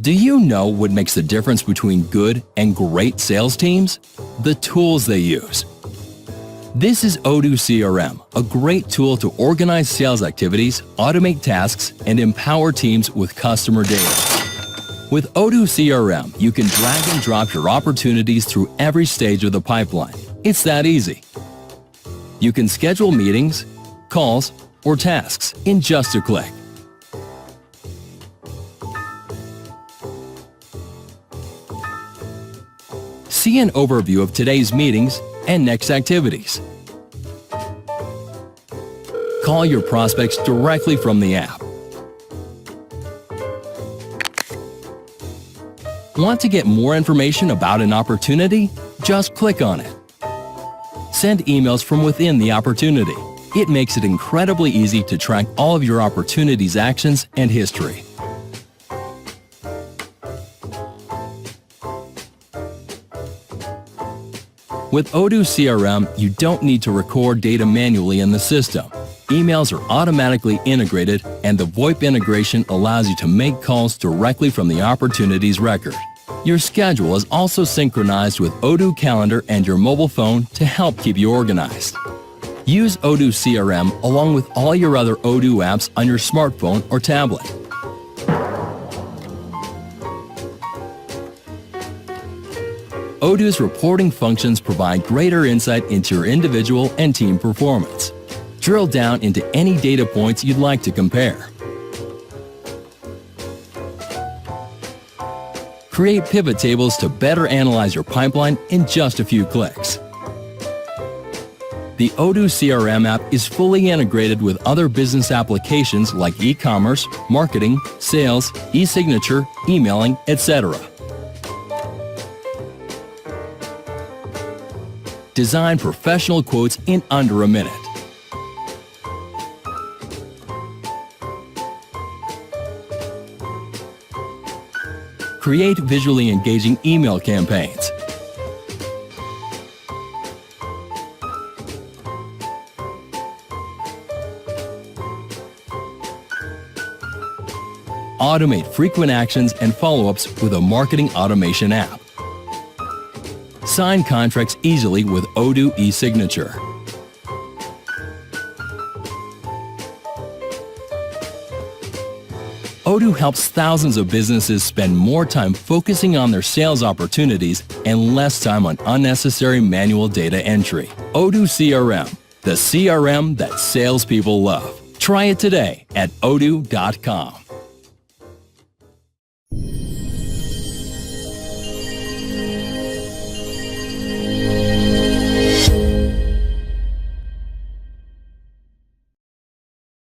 Do you know what makes the difference between good and great sales teams? The tools they use. This is Odoo CRM, a great tool to organize sales activities, automate tasks, and empower teams with customer data. With Odoo CRM, you can drag and drop your opportunities through every stage of the pipeline. It's that easy. You can schedule meetings, calls, or tasks in just a click. See an overview of today's meetings and next activities. Call your prospects directly from the app. Want to get more information about an opportunity? Just click on it. Send emails from within the opportunity. It makes it incredibly easy to track all of your opportunity's actions and history. With Odoo CRM, you don't need to record data manually in the system. Emails are automatically integrated, and the VoIP integration allows you to make calls directly from the opportunity's record. Your schedule is also synchronized with Odoo Calendar and your mobile phone to help keep you organized. Use Odoo CRM along with all your other Odoo apps on your smartphone or tablet. Odoo's reporting functions provide greater insight into your individual and team performance. Drill down into any data points you'd like to compare. Create pivot tables to better analyze your pipeline in just a few clicks. The Odoo CRM app is fully integrated with other business applications like e-commerce, marketing, sales, e-signature, emailing, etc. Design professional quotes in under a minute. Create visually engaging email campaigns. Automate frequent actions and follow-ups with a marketing automation app. Sign contracts easily with Odoo e-signature. Odoo helps thousands of businesses spend more time focusing on their sales opportunities and less time on unnecessary manual data entry. Odoo CRM, the CRM that salespeople love. Try it today at odoo.com.